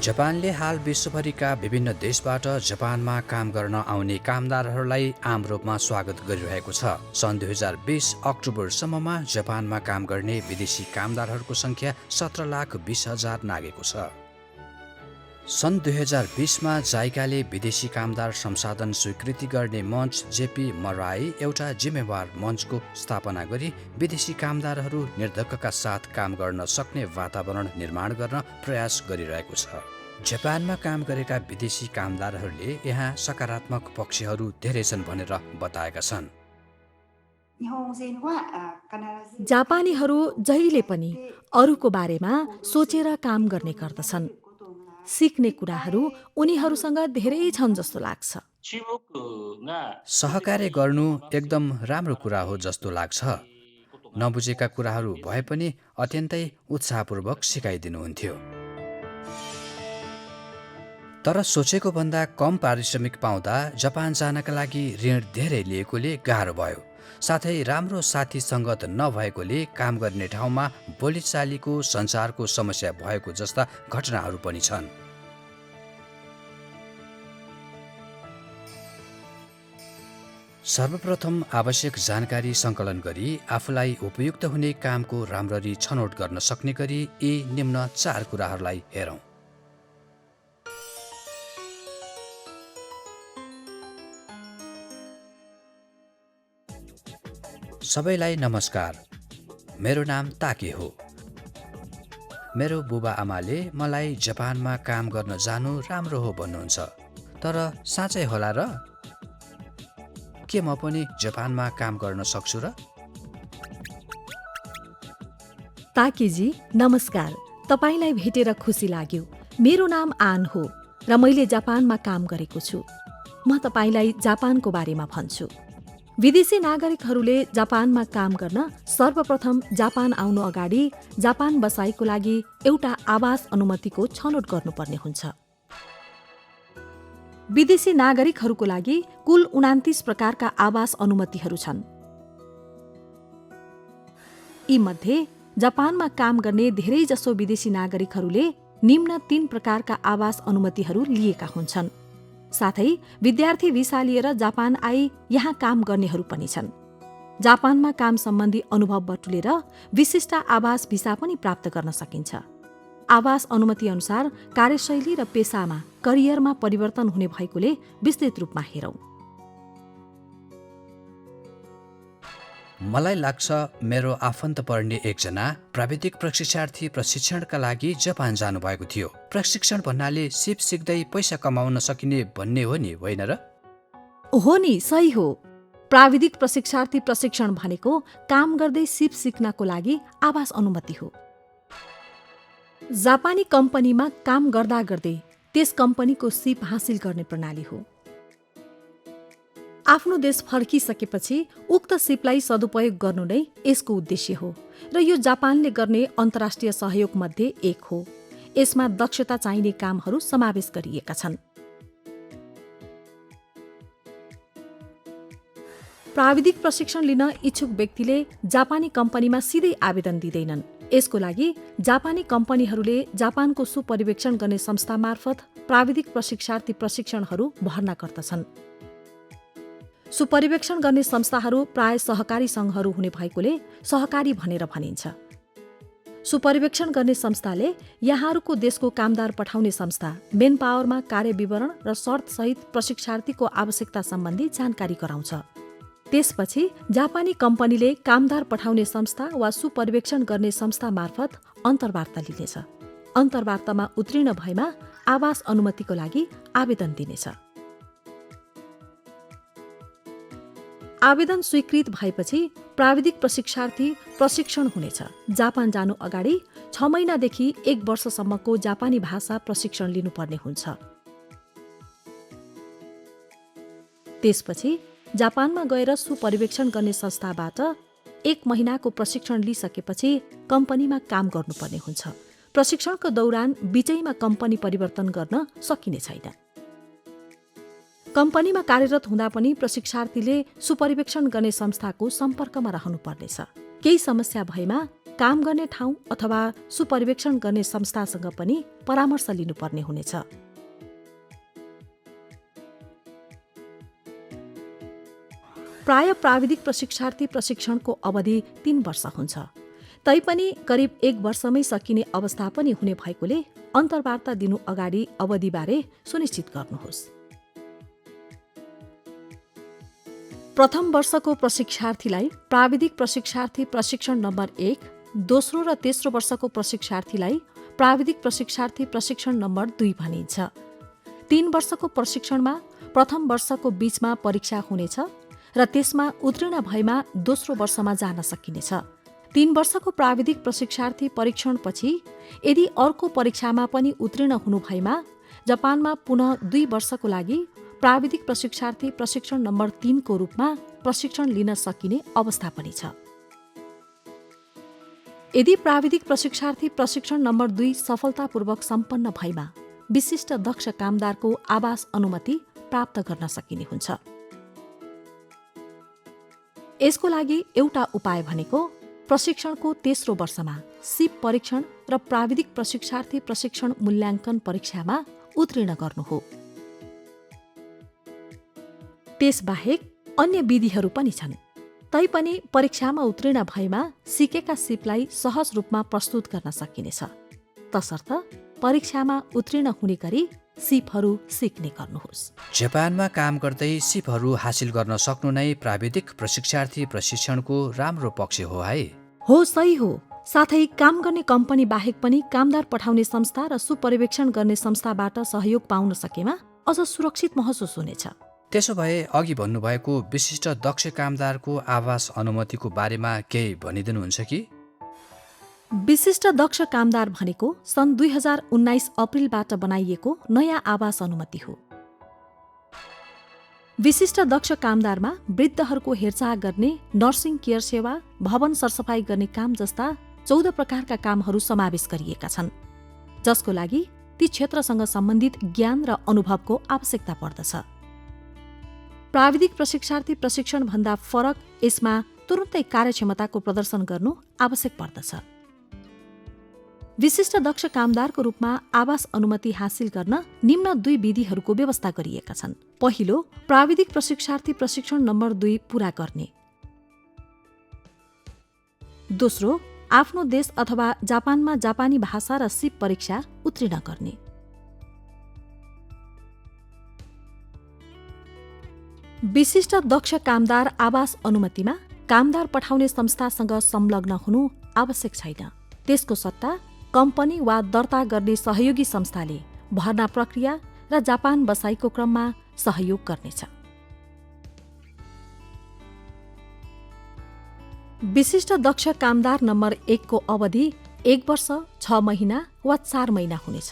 जापानले हाल विश्वभरिका विभिन्न देशबाट जापानमा काम गर्न आउने कामदारहरूलाई आम रूपमा स्वागत गरिरहेको छ। सन् 2020 अक्टोबरसम्ममा जापानमा काम गर्ने विदेशी कामदारहरूको सङ्ख्या 17,20,000 नागेको छ। सन् 2020मा जाइकाले विदेशी कामदार संसाधन स्वीकृति गर्ने मञ्च जेपी मराई एउटा जिम्मेवार मञ्चको स्थापना गरी विदेशी कामदारहरू निर्धक्कका साथ काम गर्न सक्ने वातावरण निर्माण गर्न प्रयास गरिरहेको छ। जापानमा काम गरेका विदेशी कामदारहरूले यहाँ सकारात्मक पक्षहरू धेरै छन् भनेर बताएका छन्। जापानीहरू जहिले पनि अरूको बारेमा सोचेर काम गर्ने गर्दछन्। सिक्ने कुराहरू उनीहरूसँग धेरै छन् जस्तो लाग्छ। सहकार्य गर्नु एकदम राम्रो कुरा हो जस्तो लाग्छ। नबुझेका कुराहरू भए पनि अत्यन्तै उत्साहपूर्वक सिकाइदिनुहुन्थ्यो। तर सोचेको भन्दा कम पारिश्रमिक पाउँदा जापान जानका लागि ऋण धेरै लिएकोले गाह्रो भयो। साथै राम्रो साथी सङ्गत नभएकोले काम गर्ने ठाउँमा बोलीचालीको सञ्चारको समस्या भएको जस्ता घटनाहरू पनि छन्। सर्वप्रथम आवश्यक जानकारी सङ्कलन गरी आफूलाई उपयुक्त हुने कामको राम्ररी छनौट गर्न सक्ने गरी यी निम्न 4 कुराहरूलाई हेरौँ। सबैलाई नमस्कार, मेरो नाम ताके हो। मेरो बुबा आमाले मलाई जापानमा काम गर्न जानु राम्रो हो भन्नुहुन्छ। तर साँच्चै होला र? के म पनि जापानमा काम गर्न सक्छु र? ताकेजी नमस्कार, तपाईलाई भेटेर खुसी लाग्यो। मेरो नाम आन हो र मैले जापानमा काम गरेको छु। म तपाईलाई जापानको बारेमा भन्छु। विदेशी नागरिकहरूले जापानमा काम गर्न सर्वप्रथम जापान आउनु अगाडि जापान बसाइको लागि एउटा आवास अनुमतिको छनौट गर्नुपर्ने हुन्छ। विदेशी नागरिकहरूको लागि कुल 29 प्रकारका आवास अनुमतिहरू छन्। यी मध्ये जापानमा काम गर्ने धेरैजसो विदेशी नागरिकहरूले निम्न 3 प्रकारका आवास अनुमतिहरू लिएका हुन्छन्। साथै विद्यार्थी भिसा लिएर जापान आई यहाँ काम गर्नेहरू पनि छन्। जापानमा काम सम्बन्धी अनुभव बटुलेर विशिष्ट आवास भिसा पनि प्राप्त गर्न सकिन्छ। आवास अनुमति अनुसार कार्यशैली र पेसामा करियरमा परिवर्तन हुने भएकोले विस्तृत रूपमा हेरौँ। मलाई लाग्छ मेरो आफन्त पर्ने एकजना प्राविधिक प्रशिक्षार्थी प्रशिक्षणका लागि जापान जानुभएको थियो। प्रशिक्षण भन्नाले सिप सिक्दै पैसा कमाउन सकिने भन्ने हो नि, होइन र? हो नि, सही हो। प्राविधिक प्रशिक्षार्थी प्रशिक्षण भनेको काम गर्दै सिप सिक्नको लागि आवास अनुमति हो। जापानी कम्पनीमा काम गर्दा गर्दै त्यस कम्पनीको सिप हासिल गर्ने प्रणाली हो। आफ्नो देश फर्किसकेपछि उक्त सिपलाई सदुपयोग गर्नु नै यसको उद्देश्य हो र यो जापानले गर्ने अन्तर्राष्ट्रिय सहयोग मध्ये एक हो। यसमा दक्षता चाहिने कामहरू समावेश गरिएका छन्। प्राविधिक प्रशिक्षण लिन इच्छुक व्यक्तिले जापानी कम्पनीमा सिधै आवेदन दिँदैनन्। यसको लागि जापानी कम्पनीहरूले जापानको सुपरिवेक्षण गर्ने संस्था मार्फत प्राविधिक प्रशिक्षार्थी प्रशिक्षणहरू भर्ना गर्दछन्। सुपरिवेक्षण गर्ने संस्थाहरू प्राय सहकारी सङ्घहरू हुने भएकोले सहकारी भनेर भनिन्छ। सुपरिवेक्षण गर्ने संस्थाले यहाँहरूको देशको कामदार पठाउने संस्था मेन पावरमा कार्य विवरण र शर्तसहित प्रशिक्षार्थीको आवश्यकता सम्बन्धी जानकारी गराउँछ। त्यसपछि जापानी कम्पनीले कामदार पठाउने संस्था वा सुपरिवेक्षण गर्ने संस्था मार्फत अन्तर्वार्ता लिनेछ। अन्तर्वार्तामा उत्तीर्ण भएमा आवास अनुमतिको लागि आवेदन दिनेछ। आवेदन स्वीकृत भएपछि प्राविधिक प्रशिक्षार्थी प्रशिक्षण हुनेछ। जापान जानु अगाडि 6 महिनादेखि 1 वर्षसम्मको जापानी भाषा प्रशिक्षण लिनुपर्ने हुन्छ। त्यसपछि जापानमा गएर सुपरिवेक्षण गर्ने संस्थाबाट 1 महिनाको प्रशिक्षण लिइसकेपछि कम्पनीमा काम गर्नुपर्ने हुन्छ। प्रशिक्षणको दौरान बीचैमा कम्पनी परिवर्तन गर्न सकिने छैन। कम्पनीमा कार्यरत हुँदा पनि प्रशिक्षार्थीले सुपरिवेक्षण गर्ने संस्थाको सम्पर्कमा रहनुपर्नेछ। केही समस्या भएमा काम गर्ने ठाउँ अथवा सुपरिवेक्षण गर्ने संस्थासँग पनि परामर्श लिनुपर्ने हुनेछ। प्राय प्राविधिक प्रशिक्षार्थी प्रशिक्षणको अवधि 3 वर्ष हुन्छ। तैपनि करिब 1 वर्षमै सकिने अवस्था पनि हुने भएकोले अन्तर्वार्ता दिनु अगाडि अवधिबारे सुनिश्चित गर्नुहोस्। प्रथम वर्षको प्रशिक्षार्थीलाई प्राविधिक प्रशिक्षार्थी प्रशिक्षण नम्बर 1, दोस्रो र तेस्रो वर्षको प्रशिक्षार्थीलाई प्राविधिक प्रशिक्षार्थी प्रशिक्षण नम्बर 2 भनिन्छ। 3 वर्षको प्रशिक्षणमा प्रथम वर्षको बीचमा परीक्षा हुनेछ र त्यसमा उत्तीर्ण भएमा दोस्रो वर्षमा जान सकिनेछ। 3 वर्षको प्राविधिक प्रशिक्षार्थी परीक्षणपछि यदि अर्को परीक्षामा पनि उत्तीर्ण हुनु भएमा जापानमा पुनः 2 वर्षको लागि प्राविधिक प्रशिक्षार्थी प्रशिक्षण नम्बर 3 को रूपमा प्रशिक्षण लिन सकिने अवस्था पनि छ। यदि प्राविधिक प्रशिक्षार्थी प्रशिक्षण नम्बर 2 सफलतापूर्वक सम्पन्न भएमा विशिष्ट दक्ष कामदारको आवास अनुमति प्राप्त गर्न सकिने हुन्छ। यसको लागि एउटा उपाय भनेको प्रशिक्षणको तेस्रो वर्षमा सिप परीक्षण र प्राविधिक प्रशिक्षार्थी प्रशिक्षण मूल्याङ्कन परीक्षामा उत्तीर्ण गर्नु हो। त्यसबाहेक अन्य विधिहरू पनि छन्। तैपनि परीक्षामा उत्तीर्ण भएमा सिकेका सिपलाई सहज रूपमा प्रस्तुत गर्न सकिनेछ। तसर्थ परीक्षामा उत्तीर्ण हुने गरी सिपहरू सिक्ने गर्नुहोस्। जापानमा काम गर्दै सिपहरू हासिल गर्न सक्नु नै प्राविधिक प्रशिक्षार्थी प्रशिक्षणको राम्रो पक्ष हो है। हो, सही हो। साथै काम गर्ने कम्पनी बाहेक पनि कामदार पठाउने संस्था र सुपरिवेक्षण गर्ने संस्थाबाट सहयोग पाउन सकेमा अझ सुरक्षित महसुस हुनेछ। त्यसो भए अघि भन्नुभएको विशिष्ट दक्ष कामदारको आवास अनुमतिको बारेमा केही भनिदिनुहुन्छ कि? विशिष्ट दक्ष कामदार भनेको सन् 2019 अप्रिलबाट बनाइएको नयाँ आवास अनुमति हो। विशिष्ट दक्ष कामदारमा वृद्धहरूको हेरचाह गर्ने, नर्सिङ केयर सेवा, भवन सरसफाई गर्ने काम जस्ता 14 प्रकारका कामहरू समावेश गरिएका छन्, जसको लागि ती क्षेत्रसँग सम्बन्धित ज्ञान र अनुभवको आवश्यकता पर्दछ। प्राविधिक प्रशिक्षार्थी प्रशिक्षण भन्दा फरक यसमा तुरुन्तै कार्यक्षमताको प्रदर्शन गर्नु आवश्यक पर्दछ। विशिष्ट दक्ष कामदारको रूपमा आवास अनुमति हासिल गर्न निम्न 2 विधिहरूको व्यवस्था गरिएका छन्। पहिलो, प्राविधिक प्रशिक्षार्थी प्रशिक्षण नम्बर 2 पूरा गर्ने। दोस्रो, आफ्नो देश अथवा जापानमा जापानी भाषा र सिप परीक्षा उत्तीर्ण गर्ने। विशिष्ट दक्ष कामदार आवास अनुमतिमा कामदार पठाउने संस्थासँग संलग्न हुनु आवश्यक छैन। त्यसको सट्टा कम्पनी वा दर्ता गर्ने सहयोगी संस्थाले भर्ना प्रक्रिया र जापान बसाइको क्रममा सहयोग गर्नेछ। विशिष्ट दक्ष कामदार नम्बर 1 को अवधि 1 वर्ष, 6 महिना वा 4 महिना हुनेछ।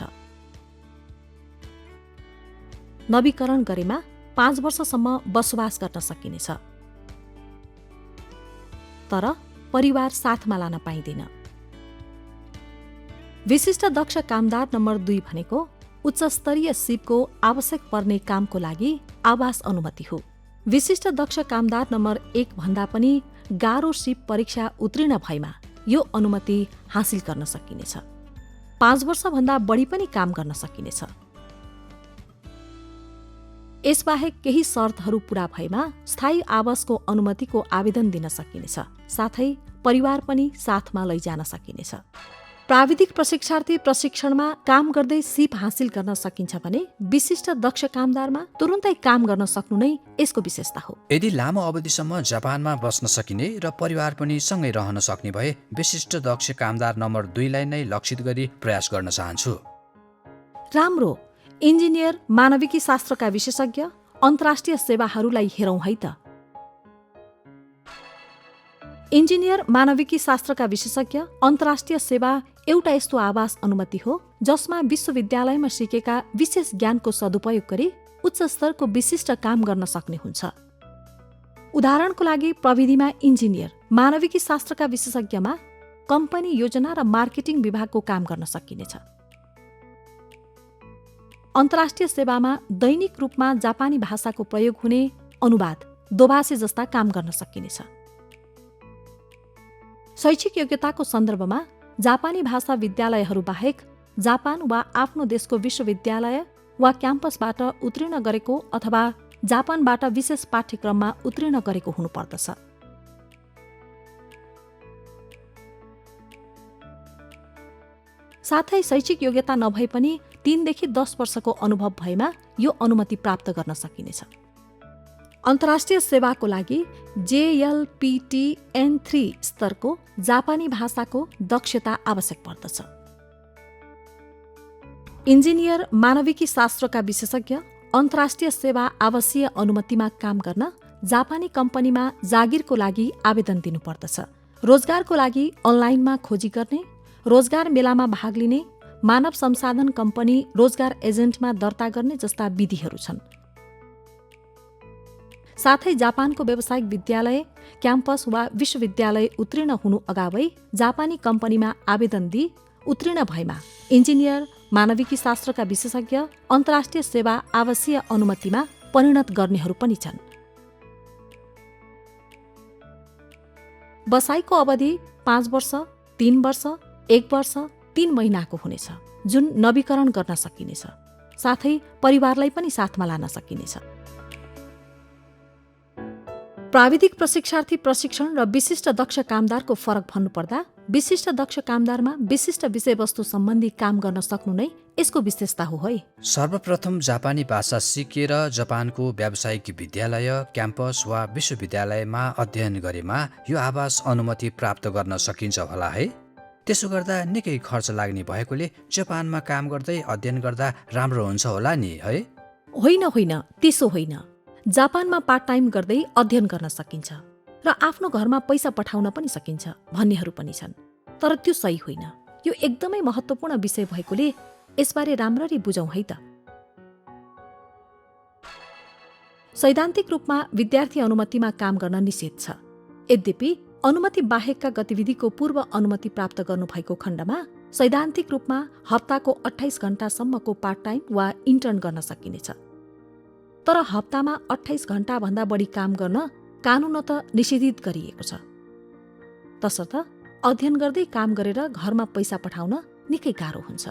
नवीकरण गरेमा 5 वर्षसम्म बसोबास गर्न सकिनेछ, तर परिवार साथमा लान पाइँदैन। विशिष्ट दक्ष कामदार नम्बर 2 भनेको उच्चस्तरीय सिपको आवश्यक पर्ने कामको लागि आवास अनुमति हो। विशिष्ट दक्ष कामदार नम्बर 1 भन्दा पनि गाह्रो सिप परीक्षा उत्तीर्ण भएमा यो अनुमति हासिल गर्न सकिनेछ। 5 वर्षभन्दा बढी पनि काम गर्न सकिनेछ। यसबाहेक केही शर्तहरू पूरा भएमा स्थायी आवासको अनुमतिको आवेदन दिन सकिनेछ। साथै परिवार पनि साथमा लैजान सकिनेछ। प्राविधिक प्रशिक्षार्थी प्रशिक्षणमा काम गर्दै सिप हासिल गर्न सकिन्छ भने विशिष्ट दक्ष कामदारमा तुरुन्तै काम गर्न सक्नु नै यसको विशेषता हो। यदि लामो अवधिसम्म जापानमा बस्न सकिने र परिवार पनि सँगै रहन सक्ने भए विशिष्ट दक्ष कामदार नम्बर 2 लाई नै लक्षित गरी प्रयास गर्न चाहन्छु। राम्रो। इन्जिनियर, मानविकी शास्त्रका विशेषज्ञ, अन्तर्राष्ट्रिय सेवाहरूलाई हेरौँ है त। इन्जिनियर, मानविकी शास्त्रका विशेषज्ञ, अन्तर्राष्ट्रिय सेवा एउटा यस्तो आवास अनुमति हो जसमा विश्वविद्यालयमा सिकेका विशेष ज्ञानको सदुपयोग गरी उच्च स्तरको विशिष्ट काम गर्न सक्ने हुन्छ। उदाहरणको लागि प्रविधिमा इन्जिनियर, मानविकी शास्त्रका विशेषज्ञमा कम्पनी योजना र मार्केटिङ विभागको काम गर्न सकिनेछ। अन्तर्राष्ट्रिय सेवामा दैनिक रूपमा जापानी भाषाको प्रयोग हुने अनुवाद, दोभाषी जस्ता काम गर्न सकिनेछ। शैक्षिक योग्यताको सन्दर्भमा जापानी भाषा विद्यालयहरू बाहेक जापान वा आफ्नो देशको विश्वविद्यालय वा क्याम्पसबाट उत्तीर्ण गरेको अथवा जापानबाट विशेष पाठ्यक्रममा उत्तीर्ण गरेको हुनुपर्दछ। साथै शैक्षिक योग्यता नभए पनि 3 देखि 10 वर्षको अनुभव भएमा यो अनुमति प्राप्त गर्न सकिनेछ। अन्तर्राष्ट्रिय सेवाको लागि JLPT N3 स्तरको जापानी भाषाको दक्षता आवश्यक पर्दछ। इन्जिनियर मानविकी शास्त्रका विशेषज्ञ अन्तर्राष्ट्रिय सेवा आवासीय अनुमतिमा काम गर्न जापानी कम्पनीमा जागिरको लागि आवेदन दिनुपर्दछ। रोजगारको लागि अनलाइनमा खोजी गर्ने, रोजगार मेलामा भाग लिने, मानव संसाधन कम्पनी रोजगार एजेन्टमा दर्ता गर्ने जस्ता विधिहरू छन्। साथै जापानको व्यावसायिक विद्यालय, क्याम्पस वा विश्वविद्यालय उत्तीर्ण हुनु अगावै जापानी कम्पनीमा आवेदन दिई उत्तीर्ण भएमा इन्जिनियर मानविकी शास्त्रका विशेषज्ञ अन्तर्राष्ट्रिय सेवा आवासीय अनुमतिमा परिणत गर्नेहरू पनि छन्। बसाइको अवधि 5 वर्ष, 3 वर्ष, 1 वर्ष, 3 महिनाको हुनेछ, जुन नवीकरण गर्न सकिनेछ। साथै परिवारलाई पनि साथमा लान सकिनेछ। प्राविधिक प्रशिक्षार्थी प्रशिक्षण र विशिष्ट दक्ष कामदारको फरक भन्नुपर्दा विशिष्ट दक्ष कामदारमा विशिष्ट विषयवस्तु सम्बन्धी काम गर्न सक्नु नै यसको विशेषता हो है। सर्वप्रथम जापानी भाषा सिकेर जापानको व्यावसायिक विद्यालय, क्याम्पस वा विश्वविद्यालयमा अध्ययन गरेमा यो आवास अनुमति प्राप्त गर्न सकिन्छ होला है। त्यसो गर्दा निकै खर्च लाग्ने भएकोले जापानमा काम गर्दै अध्ययन गर्दा राम्रो हुन्छ होला नि है? होइन, त्यसो होइन। जापानमा पार्ट टाइम गर्दै अध्ययन गर्न सकिन्छ र आफ्नो घरमा पैसा पठाउन पनि सकिन्छ भन्नेहरू पनि छन्। तर त्यो सही होइन। यो एकदमै महत्त्वपूर्ण विषय भएकोले यसबारे राम्ररी बुझौँ है त। सैद्धान्तिक रूपमा विद्यार्थी अनुमतिमा काम गर्न निषेध छ। यद्यपि अनुमति बाहेकका गतिविधिको पूर्व अनुमति प्राप्त गर्नुभएको खण्डमा सैद्धान्तिक रूपमा हप्ताको 28 घण्टासम्मको पार्ट टाइम वा इन्टर्न गर्न सकिनेछ। तर हप्तामा 28 घण्टाभन्दा बढी काम गर्न कानूनत निषेधित गरिएको छ। तसर्थ अध्ययन गर्दै काम गरेर घरमा पैसा पठाउन निकै गाह्रो हुन्छ।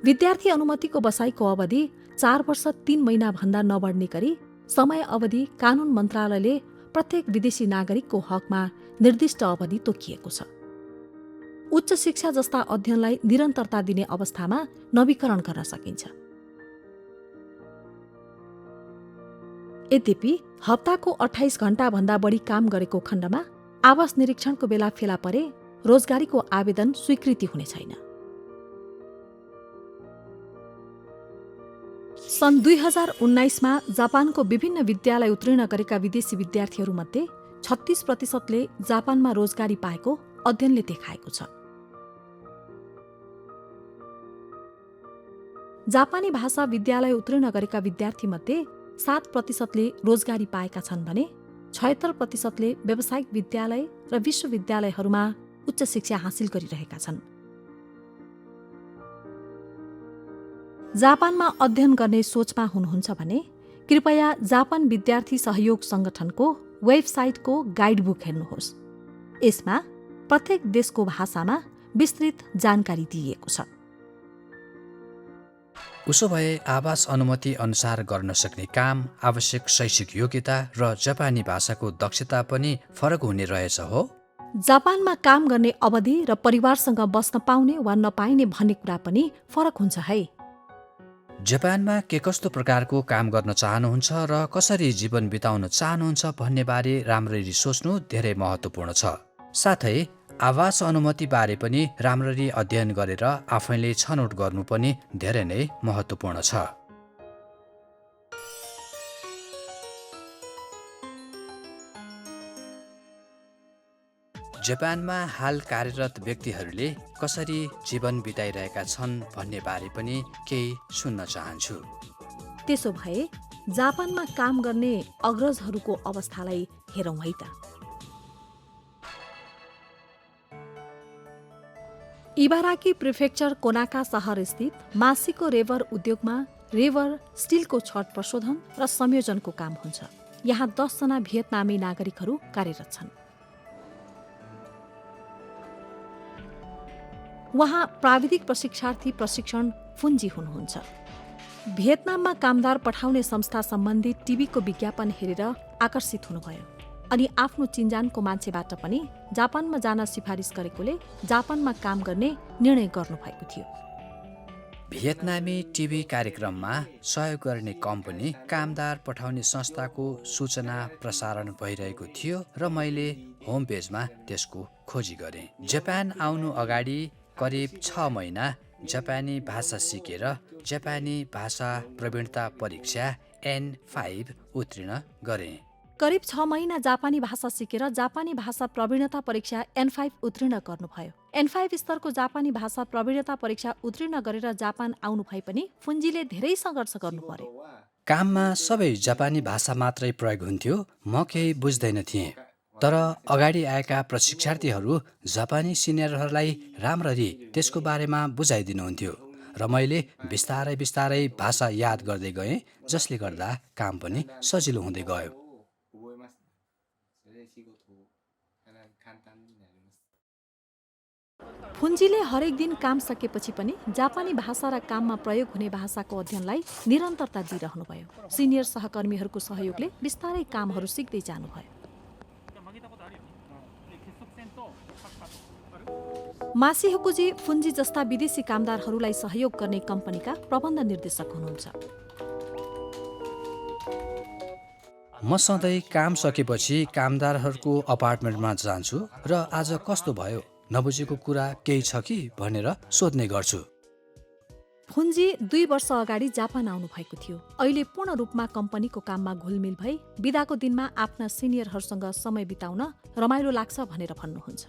विद्यार्थी अनुमतिको बसाइको अवधि 4 वर्ष 3 महिनाभन्दा नबढ्ने गरी समय अवधि कानून मन्त्रालयले प्रत्येक विदेशी नागरिकको हकमा निर्दिष्ट अवधि तोकिएको छ। उच्च शिक्षा जस्ता अध्ययनलाई निरन्तरता दिने अवस्थामा नवीकरण गर्न सकिन्छ। यद्यपि हप्ताको 28 घण्टाभन्दा बढी काम गरेको खण्डमा आवास निरीक्षणको बेला फेला परे रोजगारीको आवेदन स्वीकृति हुने छैन। सन् 2019मा जापानको विभिन्न विद्यालय उत्तीर्ण गरेका विदेशी विद्यार्थीहरूमध्ये 36%ले जापानमा रोजगारी पाएको अध्ययनले देखाएको छ। जापानी भाषा विद्यालय उत्तीर्ण गरेका विद्यार्थीमध्ये 7%ले रोजगारी पाएका छन् भने 76%ले व्यावसायिक विद्यालय र विश्वविद्यालयहरूमा उच्च शिक्षा हासिल गरिरहेका छन्। जापानमा अध्ययन गर्ने सोचमा हुनुहुन्छ भने कृपया जापान विद्यार्थी सहयोग संगठनको वेबसाइटको गाइडबुक हेर्नुहोस्। यसमा प्रत्येक देशको भाषामा विस्तृत जानकारी दिइएको छ। उसो भए आवास अनुमति अनुसार गर्न सक्ने काम, आवश्यक शैक्षिक योग्यता र जापानी भाषाको दक्षता पनि फरक हुने रहेछ हो? जापानमा काम गर्ने अवधि र परिवारसँग बस्न पाउने वा नपाइने भन्ने कुरा पनि फरक हुन्छ है। जापानमा के कस्तो प्रकारको काम गर्न चाहनुहुन्छ र कसरी जीवन बिताउन चाहनुहुन्छ भन्ने बारे राम्ररी सोच्नु धेरै महत्त्वपूर्ण छ। साथै आवास अनुमति बारे पनि राम्ररी अध्ययन गरेर आफैले छनौट गर्नु पनि धेरै नै महत्त्वपूर्ण छ। जापानमा हाल कार्यरत व्यक्तिहरूले कसरी जीवन बिताइरहेका छन् भन्ने बारे पनि केही सुन्न चाहन्छु। त्यसो भए जापानमा काम गर्ने अग्रजहरूको अवस्थालाई हेरौँ है त। इबाराकी प्रिफेक्चर कोनाका सहर स्थित मासिको रेबर उद्योगमा रेभर स्टिलको छड प्रशोधन र संयोजनको काम हुन्छ। यहाँ 10 जना भियतनामी नागरिकहरू कार्यरत छन्। उहाँ प्राविधिक प्रशिक्षार्थी प्रशिक्षण फुन्जी हुनुहुन्छ। भियतनाममा कामदार पठाउने संस्था सम्बन्धी टिभीको विज्ञापन हेरेर आकर्षित हुनुभयो अनि आफ्नो चिन्जानको मान्छेबाट पनि जापानमा जान सिफारिस गरेकोले जापानमा काम गर्ने निर्णय गर्नुभएको थियो। भियतनामी टिभी कार्यक्रममा सहयोग गर्ने कम्पनी कामदार पठाउने संस्थाको सूचना प्रसारण भइरहेको थियो र मैले होम पेजमा त्यसको खोजी गरेँ। जापान आउनु अगाडि करिब 6 महिना जापानी भाषा सिकेर जापानी भाषा प्रवीणता परीक्षा N5 उत्तीर्ण गरेँ। करिब 6 महिना जापानी भाषा सिकेर जापानी भाषा प्रवीणता परीक्षा N5 उत्तीर्ण गर्नुभयो। N5 स्तरको जापानी भाषा प्रवीणता परीक्षा उत्तीर्ण गरेर जापान आउनु भए पनि फुन्जीले धेरै सङ्घर्ष गर्नु पर्यो। काममा सबै जापानी भाषा मात्रै प्रयोग हुन्थ्यो, म केही बुझ्दैन थिएँ। तर अगाडि आएका प्रशिक्षार्थीहरू जापानी सिनियरहरूलाई राम्ररी त्यसको बारेमा बुझाइदिनुहुन्थ्यो र मैले बिस्तारै बिस्तारै भाषा याद गर्दै गएँ, जसले गर्दा काम पनि सजिलो हुँदै गयो। फुन्जीले हरेक दिन काम सकेपछि पनि जापानी भाषा र काममा प्रयोग हुने भाषाको अध्ययनलाई निरन्तरता दिइरहनुभयो। सिनियर सहकर्मीहरूको सहयोगले बिस्तारै कामहरू सिक्दै जानुभयो। मासिहोकुजी फुन्जी जस्ता विदेशी कामदारहरूलाई सहयोग गर्ने कम्पनीका प्रबन्ध निर्देशक हुनुहुन्छ। म सधैँ काम सकेपछि कामदारहरूको अपार्टमेन्टमा जान्छु र आज कस्तो भयो, नबुझेको कुरा केही छ कि भनेर सोध्ने गर्छु। फुन्जी 2 वर्ष अगाडि जापान आउनु भएको थियो। अहिले पूर्ण रूपमा कम्पनीको काममा घुलमिल भई बिदाको दिनमा आफ्ना सिनियरहरूसँग समय बिताउन रमाइलो लाग्छ भनेर भन्नुहुन्छ।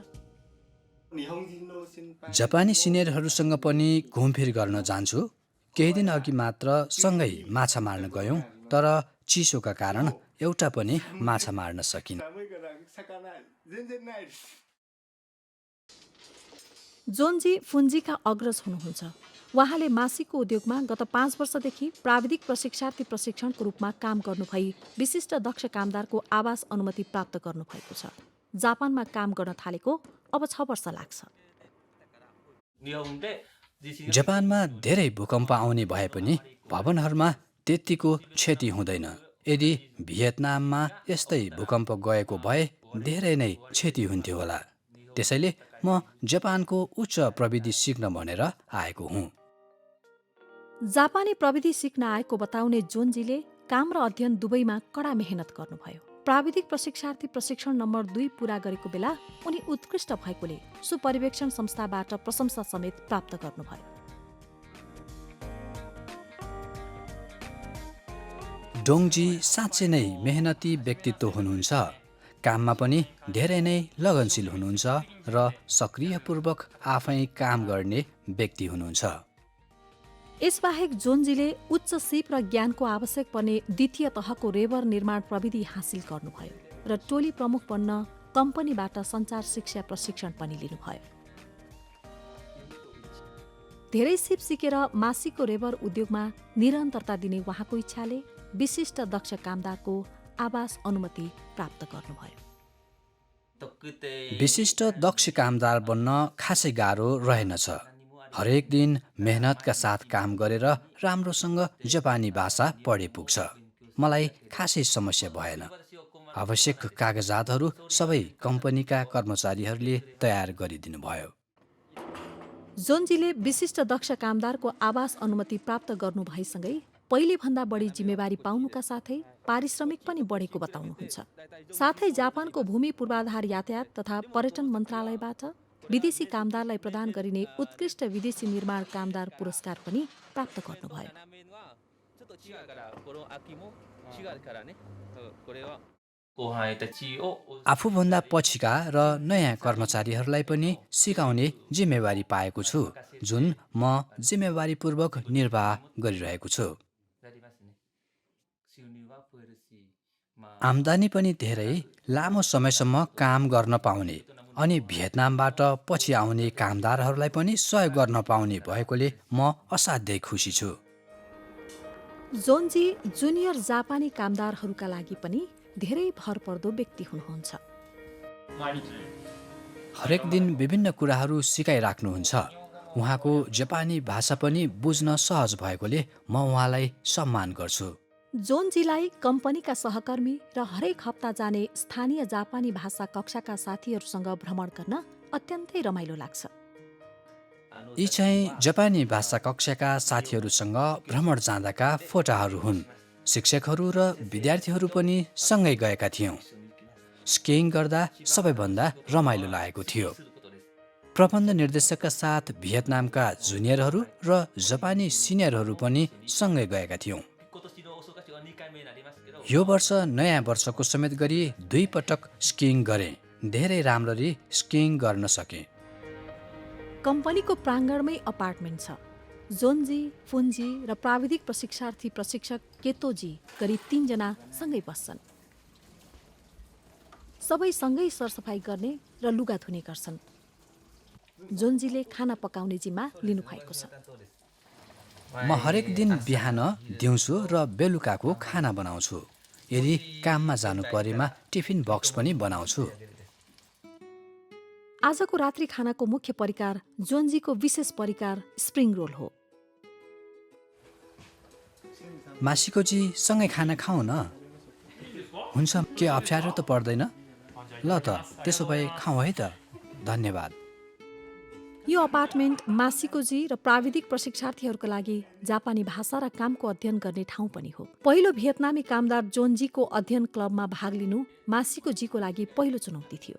जापानी सिनियरहरूसँग पनि घुमफिर गर्न जान्छु। केही दिन अघि मात्र सँगै माछा मार्न गयौँ, तर चिसोका कारण एउटा पनि माछा मार्न सकिन। जोन्जी फुन्जीका अग्रज हुनुहुन्छ। उहाँले मासीको उद्योगमा गत 5 वर्षदेखि प्राविधिक प्रशिक्षार्थी प्रशिक्षणको रूपमा काम गर्नुभई विशिष्ट दक्ष कामदारको आवास अनुमति प्राप्त गर्नुभएको छ। जापानमा काम गर्न थालेको अब 6 वर्ष लाग्छ। जापानमा धेरै भूकम्प आउने भए पनि भवनहरूमा त्यतिको क्षति हुँदैन। यदि भियतनाममा यस्तै भूकम्प गएको भए धेरै नै क्षति हुन्थ्यो होला। त्यसैले म जापानको उच्च प्रविधि सिक्न भनेर आएको हुँ। जापानी प्रविधि सिक्न आएको बताउने जोन्जीले काम र अध्ययन दुवैमा कडा मेहनत गर्नुभयो। प्राविधिक प्रशिक्षार्थी प्रशिक्षण नम्बर 2 पूरा गरेको बेला उनी उत्कृष्ट भएकोले सुपरिवेक्षण संस्थाबाट प्रशंसा समेत प्राप्त गर्नुभयो। डोङजी साँच्चै नै मेहनती व्यक्तित्व हुनुहुन्छ। काममा पनि धेरै नै लगनशील हुनुहुन्छ र सक्रियपूर्वक आफै काम गर्ने व्यक्ति हुनुहुन्छ। यसबाहेक जोन्जीले उच्च सिप र ज्ञानको आवश्यक पर्ने द्वितीय तहको रेभर निर्माण प्रविधि हासिल गर्नुभयो र टोली प्रमुख बन्न कम्पनीबाट सञ्चार शिक्षा प्रशिक्षण पनि लिनुभयो। धेरै सिप सिकेर मासीको रेभर उद्योगमा निरन्तरता दिने उहाँको इच्छाले विशिष्ट दक्ष कामदारको आवास अनुमति प्राप्त गर्नुभयो। विशिष्ट दक्ष कामदार बन्न खासै गाह्रो रहेनछ। हरेक दिन मेहनतका साथ काम गरेर राम्रोसँग जापानी भाषा पढे पुग्छ। मलाई खासै समस्या भएन। आवश्यक कागजातहरू सबै कम्पनीका कर्मचारीहरूले तयार गरिदिनु भयो। जोन्जीले विशिष्ट दक्ष कामदारको आवास अनुमति प्राप्त गर्नु भएसँगै पहिलेभन्दा बढी जिम्मेवारी पाउनुका साथै पारिश्रमिक पनि बढेको बताउनुहुन्छ। साथै जापानको भूमि पूर्वाधार यातायात तथा पर्यटन मन्त्रालयबाट विदेशी कामदारलाई प्रदान गरिने उत्कृष्ट विदेशी निर्माण कामदार पुरस्कार पनि प्राप्त गर्नुभयो। आफूभन्दा पछिका र नयाँ कर्मचारीहरूलाई पनि सिकाउने जिम्मेवारी पाएको छु, जुन म जिम्मेवारीपूर्वक निर्वाह गरिरहेको छु। आम्दानी पनि धेरै लामो समयसम्म काम गर्न पाउने अनि भियतनामबाट पछि आउने कामदारहरूलाई पनि सहयोग गर्न पाउने भएकोले म असाध्यै खुसी छु। जोन्जी जुनियर जापानी कामदारहरूका लागि पनि धेरै भरपर्दो व्यक्ति हुनुहुन्छ। 毎日 हरेक दिन विभिन्न कुराहरू सिकाइराख्नुहुन्छ। उहाँको जापानी भाषा पनि बुझ्न सहज भएकोले म उहाँलाई सम्मान गर्छु। जोन्जीलाई कम्पनीका सहकर्मी र हरेक हप्ता जाने स्थानीय जापानी भाषा कक्षाका साथीहरूसँग भ्रमण गर्न अत्यन्तै रमाइलो लाग्छ। यी चाहिँ जापानी भाषा कक्षाका साथीहरूसँग भ्रमण जाँदाका फोटाहरू हुन्। शिक्षकहरू र विद्यार्थीहरू पनि सँगै गएका थियौँ। स्किइङ गर्दा सबैभन्दा रमाइलो लागेको थियो। प्रबन्ध निर्देशकका साथ भियतनामका जुनियरहरू र जापानी सिनियरहरू पनि सँगै गएका थियौँ। 今年のお正月は2回目になりますけど यो वर्ष नयाँ वर्षको समेत गरी 2 पटक स्किइङ गरेँ। धेरै राम्ररी स्किइङ गर्न सकेँ। कम्पनीको प्राङ्गणमै अपार्टमेन्ट छ। जोन्जी, फुन्जी र प्राविधिक प्रशिक्षार्थी प्रशिक्षक केतोजी करिब 3 जना सँगै बस्छन्। सबै सँगै सरसफाइ गर्ने र लुगा धुने गर्छन्। जोन्जीले खाना पकाउने जिम्मा लिनुभएको छ। म हरेक दिन बिहान, दिउँसो र बेलुकाको खाना बनाउँछु। यदि काममा जानु परेमा टिफिन बक्स पनि बनाउँछु। आजको रात्रि खानाको मुख्य परिकार जोन्जीको विशेष परिकार स्प्रिङ रोल हो। मासिकोजी सँगै खाना खाउँ न। हुन्छ, के अप्ठ्यारो त पर्दैन? ल त त्यसो भए खाउँ है त। धन्यवाद। यो अपार्टमेन्ट मासिकोजी र प्राविधिक प्रशिक्षार्थीहरूका लागि जापानी भाषा र कामको अध्ययन गर्ने ठाउँ पनि हो। पहिलो भियतनामी कामदार जोन्जीको अध्ययन क्लबमा भाग लिनु मासिकोजीको लागि पहिलो चुनौती थियो।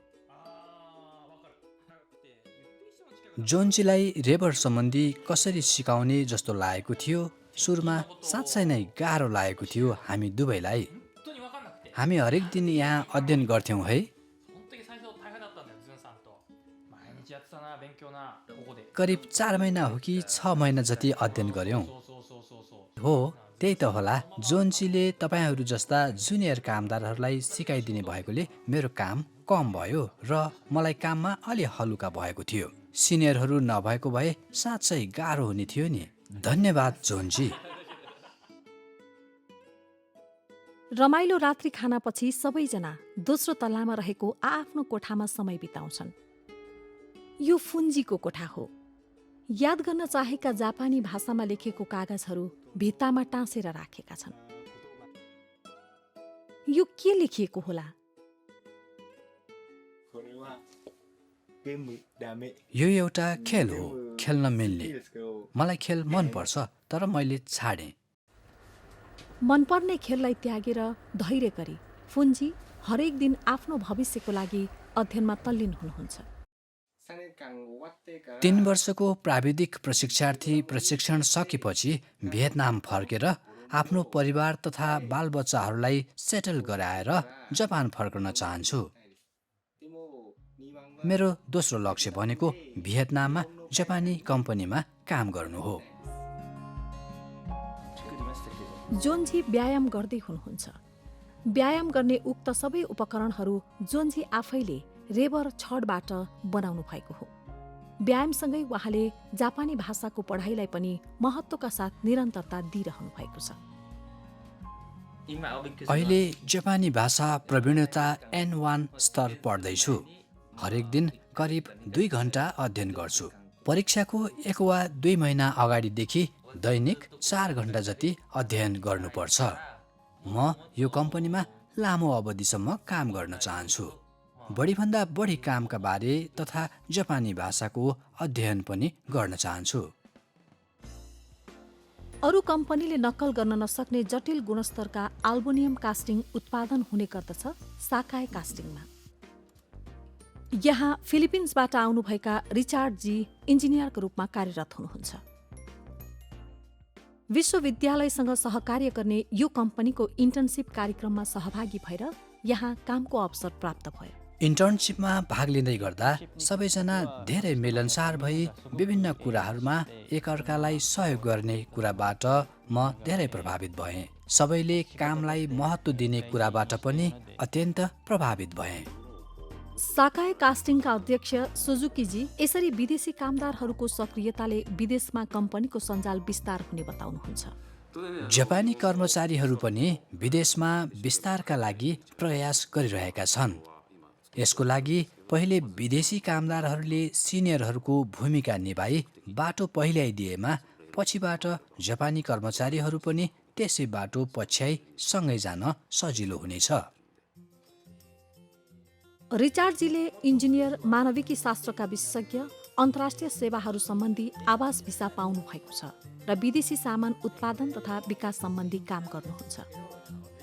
जोन्जीलाई रेबर सम्बन्धी कसरी सिकाउने जस्तो लागेको थियो। सुरुमा साँच्चै नै गाह्रो लागेको थियो हामी दुवैलाई। 本当に分かんなくて हामी हरेक दिन यहाँ अध्ययन गर्थ्यौँ है। 本当に最初大変だったんだよズンさんと毎日やってたな勉強なここで करिब 4 महिना हो कि 6 महिना जति अध्ययन गऱ्यौँ। そう हो, त्यही त होला। जोन्जीले तपाईँहरू जस्ता जुनियर कामदारहरूलाई सिकाइदिने भएकोले मेरो काम कम भयो र मलाई काममा अलि हलुका भएको थियो। सिनियरहरू नभएको भए साँच्चै गाह्रो हुने थियो नि। धन्यवाद जोन्जी। रमाइलो रात्रि खानापछि सबैजना दोस्रो तल्लामा रहेको आआफ्नो कोठामा समय बिताउँछन्। यो फुन्जीको कोठा हो। याद गर्न चाहेका जापानी भाषामा लेखेको कागजहरू भित्तामा टाँसेर राखेका छन्। यो के लेखिएको होला? これはゲームダメ यो एउटा खेल हो, खेल्न いい मिल्ने। ですけど मलाई खेल मनपर्छ, तर मैले छाडेँ। मनपर्ने खेललाई त्यागेर धैर्य गरी फुन्जी हरेक दिन आफ्नो भविष्यको लागि अध्ययनमा तल्लीन हुनुहुन्छ। 3年間終わってから 3 वर्षको प्राविधिक प्रशिक्षार्थी प्रशिक्षण सकेपछि भियतनाम फर्केर आफ्नो परिवार तथा बालबच्चाहरूलाई सेटल गराएर जापान फर्कन चाहन्छु। でも2番は मेरो दोस्रो लक्ष्य भनेको भियतनाममा जापानी कम्पनीमा काम गर्नु हो। 作りましたけど जोन्जी व्यायाम गर्दै हुनुहुन्छ। व्यायाम गर्ने उक्त सबै उपकरणहरू जोन्जी आफैले रेबर छडबाट बनाउनु भएको हो। व्यायामसँगै उहाँले जापानी भाषाको पढाइलाई पनि महत्त्वका साथ निरन्तरता दिइरहनु भएको छ। 今お勉強してます अहिले जापानी भाषा प्रवीणता N1 स्तर पढ्दैछु। हरेक दिन करिब 2 घन्टा अध्ययन गर्छु। परीक्षाको 1 वा 2 महिना अगाडिदेखि दैनिक 4 घन्टा जति अध्ययन गर्नुपर्छ। म यो कम्पनीमा लामो अवधिसम्म काम गर्न चाहन्छु। बढीभन्दा बढी कामका बारे तथा जापानी भाषाको अध्ययन पनि गर्न चाहन्छु। अरू कम्पनीले नक्कल गर्न नसक्ने जटिल गुणस्तरका आल्बोनियम कास्टिङ उत्पादन हुने गर्दछ साकाय कास्टिङमा। यहाँ फिलिपिन्सबाट आउनुभएका रिचार्ड जी इन्जिनियरको रूपमा कार्यरत हुनुहुन्छ। विश्वविद्यालयसँग सहकार्य गर्ने यो कम्पनीको इन्टर्नसिप कार्यक्रममा सहभागी भएर यहाँ कामको अवसर प्राप्त भयो। इन्टर्नसिपमा भाग लिँदै गर्दा सबैजना धेरै मिलनसार भई विभिन्न कुराहरूमा एकअर्कालाई सहयोग गर्ने कुराबाट म धेरै प्रभावित भएँ। सबैले कामलाई महत्त्व दिने कुराबाट पनि अत्यन्त प्रभावित भएँ। साकाय कास्टिङका अध्यक्ष सुजुकीजी यसरी विदेशी कामदारहरूको सक्रियताले विदेशमा कम्पनीको सञ्जाल विस्तार हुने बताउनुहुन्छ। जापानी कर्मचारीहरू पनि विदेशमा विस्तारका लागि प्रयास गरिरहेका छन्। यसको लागि पहिले विदेशी कामदारहरूले सिनियरहरूको भूमिका निभाई बाटो पहिल्याइदिएमा पछिबाट जापानी कर्मचारीहरू पनि त्यसै बाटो पछ्याई सँगै जान सजिलो हुनेछ। रिचार्डजीले इन्जिनियर, मानविकी शास्त्रका विशेषज्ञ, अन्तर्राष्ट्रिय सेवाहरू सम्बन्धी आवास भिसा पाउनु भएको छ र विदेशी सामान उत्पादन तथा विकास सम्बन्धी काम गर्नुहुन्छ।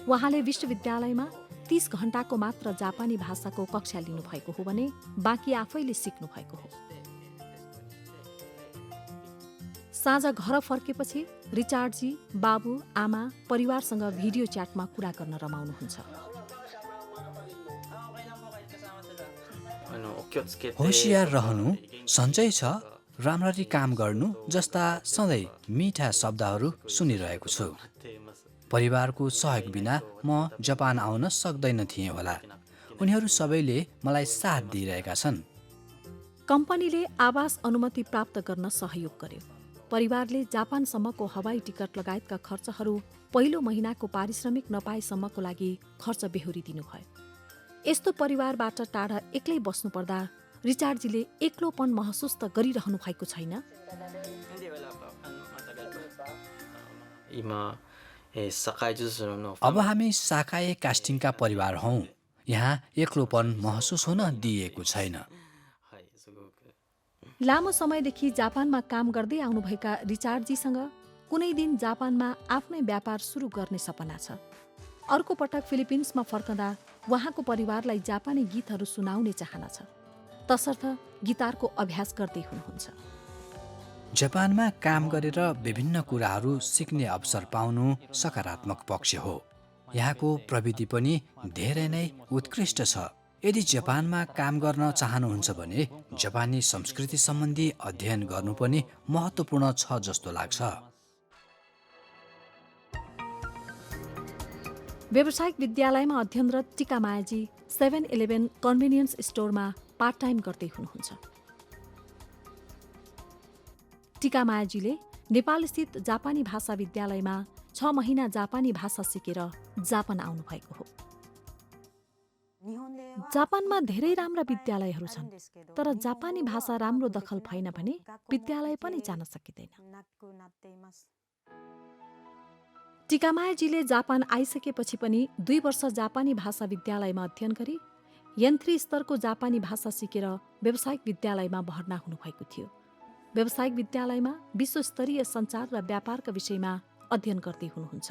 उहाँले विश्वविद्यालयमा 30 घण्टाको मात्र जापानी भाषाको कक्षा लिनुभएको हो भने बाँकी आफैले सिक्नु भएको हो। साँझ घर फर्केपछि रिचार्डजी बाबु, आमा, परिवारसँग भिडियो च्याटमा कुरा गर्न रमाउनुहुन्छ। होसियार रहनु, सन्चै छ, राम्ररी काम गर्नु जस्ता सधैँ मिठा शब्दहरू सुनिरहेको छु। परिवारको सहयोग बिना म जापान आउन सक्दैन थिएँ होला। उनीहरू सबैले मलाई साथ दिइरहेका छन्। कम्पनीले आवास अनुमति प्राप्त गर्न सहयोग गर्यो। परिवारले जापानसम्मको हवाई टिकट लगायतका खर्चहरू पहिलो महिनाको पारिश्रमिक नपाएसम्मको लागि खर्च बेहोरिदिनु भयो। यस्तो परिवारबाट टाढा एक्लै बस्नुपर्दा रिचार्डजीले एक्लोपन महसुस त गरिरहनु भएको छैन। अब हामी साकाए कास्टिङका परिवार हौँ। यहाँ एक्लोपन महसुस हुन दिइएको छैन। लामो समयदेखि जापानमा काम गर्दै आउनुभएका रिचार्डजीसँग कुनै दिन जापानमा आफ्नै व्यापार सुरु गर्ने सपना छ। अर्को पटक फिलिपिन्समा फर्कँदा उहाँको परिवारलाई जापानी गीतहरू सुनाउने चाहना छ। तसर्थ गिटारको अभ्यास गर्दै हुनुहुन्छ। जापानमा काम गरेर विभिन्न कुराहरू सिक्ने अवसर पाउनु सकारात्मक पक्ष हो। यहाँको प्रविधि पनि धेरै नै उत्कृष्ट छ। यदि जापानमा काम गर्न चाहनुहुन्छ भने जापानी संस्कृति सम्बन्धी अध्ययन गर्नु पनि महत्त्वपूर्ण छ जस्तो लाग्छ। व्यावसायिक विद्यालयमा अध्ययनरत टिकामायाजी 7-11 कन्भिनियन्स स्टोरमा पार्ट टाइम गर्दै हुनुहुन्छ। टिकामायाजीले नेपालस्थित जापानी भाषा विद्यालयमा 6 महिना जापानी भाषा सिकेर जापान आउनुभएको हो। जापानमा धेरै राम्रा विद्यालयहरू छन्, तर जापानी भाषा राम्रो दखल भएन भने विद्यालय पनि जान सकिँदैन। टिकामायाजीले जापान आइसकेपछि पनि 2 वर्ष जापानी भाषा विद्यालयमा अध्ययन गरी यन्त्री स्तरको जापानी भाषा सिकेर व्यावसायिक विद्यालयमा भर्ना हुनुभएको थियो। व्यावसायिक विद्यालयमा विश्वस्तरीय सञ्चार र व्यापारका विषयमा अध्ययन गर्दै हुनुहुन्छ।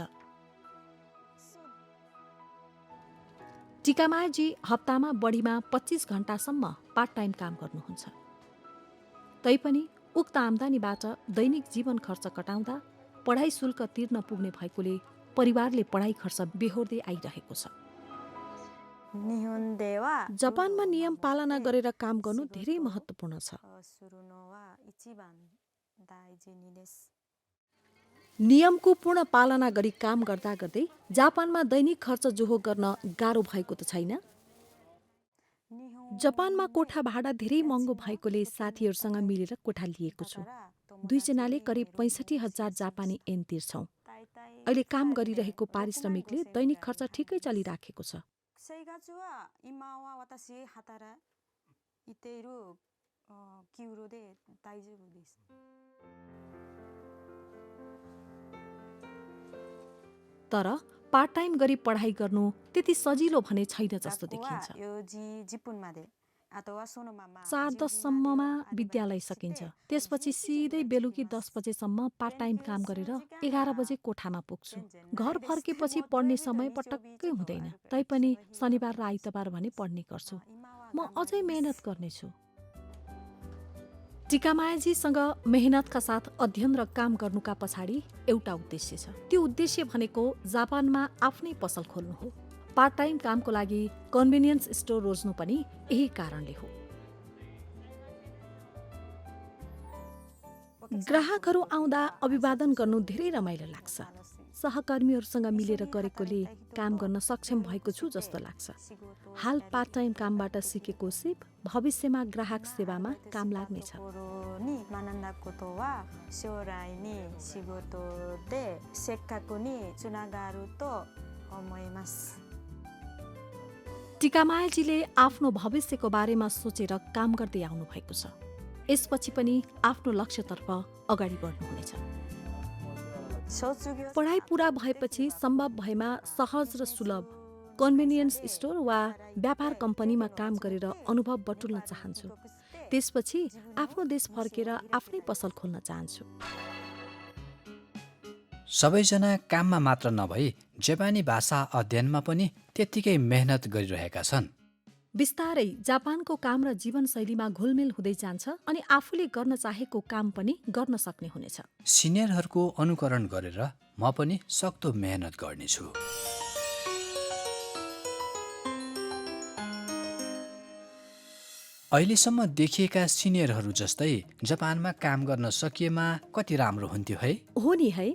टिकामायाजी हप्तामा बढीमा 25 घण्टासम्म पार्ट टाइम काम गर्नुहुन्छ। तैपनि उक्त आम्दानीबाट दैनिक जीवन खर्च कटाउँदा पढाइ शुल्क तिर्न पुग्ने भएकोले परिवारले पढाइ खर्च बेहोर्दै आइरहेको छ। जापानमा नियम पालना गरेर काम गर्नु धेरै महत्त्वपूर्ण छ। नियमको पूर्ण पालना गरी काम गर्दा गर्दै जापानमा दैनिक खर्च जोहो गर्न गाह्रो भएको त छैन? जापानमा कोठा भाडा धेरै महँगो भएकोले साथीहरूसँग मिलेर कोठा लिएको छु। 2 जनाले करिब 65,000 जापानी येन तिर्छौँ। अहिले काम गरिरहेको पारिश्रमिकले दैनिक खर्च ठिकै चलिराखेको छ। तर पार्ट टाइम गरी पढाइ गर्नु त्यति सजिलो भने छैन जस्तो देखिन्छ। 4:10सम्ममा विद्यालय सकिन्छ। त्यसपछि सिधै बेलुकी 10 बजेसम्म पार्ट टाइम काम गरेर 11 बजे कोठामा पुग्छु। घर फर्केपछि पढ्ने समय पटक्कै हुँदैन। तैपनि शनिबार र आइतबार भने पढ्ने गर्छु। म अझै मेहनत गर्नेछु। टिकामायाजीसँग मेहनतका साथ अध्ययन र काम गर्नुका पछाडि एउटा उद्देश्य छ। त्यो उद्देश्य भनेको जापानमा आफ्नै पसल खोल्नु हो। पार्ट टाइम कामको लागि कन्भिनियन्स स्टोर रोज्नु पनि यही कारणले हो। ग्राहकहरू आउँदा अभिवादन गर्नु धेरै रमाइलो लाग्छ। सहकर्मीहरूसँग मिलेर गरेकोले काम गर्न सक्षम भएको छु जस्तो लाग्छ। हाल पार्ट टाइम कामबाट सिकेको सिप भविष्यमा ग्राहक सेवामा काम लाग्नेछ। に学んだことは将来に仕事でせっかくにつながると思います。 टिकामायाजीले आफ्नो भविष्यको बारेमा सोचेर काम गर्दै आउनु भएको छ। यसपछि पनि आफ्नो लक्ष्यतर्फ अगाडि बढ्नुहुनेछ। 卒業 पढाइ पूरा भएपछि सम्भव भएमा सहज र सुलभ कन्भिनियन्स स्टोर वा व्यापार कम्पनीमा काम गरेर अनुभव बटुल्न चाहन्छु। त्यसपछि आफ्नो देश फर्केर आफ्नै पसल खोल्न चाहन्छु। सबैजना काममा मात्र नभई जापानी भाषा अध्ययनमा पनि त्यत्तिकै मेहनत गरिरहेका छन्। बिस्तारै जापानको काम र जीवनशैलीमा घुलमिल हुँदै जान्छ अनि आफूले गर्न चाहेको काम पनि गर्न सक्ने हुनेछ। सिनियरहरूको अनुकरण गरेर म पनि सक्दो मेहनत गर्नेछु। अहिलेसम्म देखिएका सिनियरहरू जस्तै जापानमा काम गर्न सकिएमा कति राम्रो हुन्थ्यो है। हो नि है,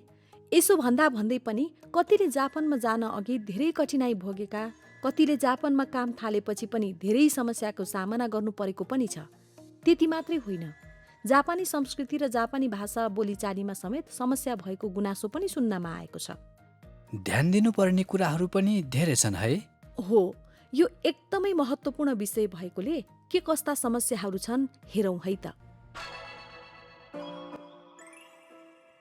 यसो भन्दै पनि कतिले जापानमा जान अघि धेरै कठिनाई भोगेका, कतिले जापानमा काम थालेपछि पनि धेरै समस्याको सामना गर्नु परेको पनि छ। त्यति मात्रै होइन, जापानी संस्कृति र जापानी भाषा बोलीचालीमा समेत समस्या भएको गुनासो पनि सुन्नमा आएको छ। ध्यान दिनुपर्ने कुराहरू पनि धेरै छन् है। हो, यो एकदमै महत्त्वपूर्ण विषय भएकोले के कस्ता समस्याहरू छन् हेरौँ है त।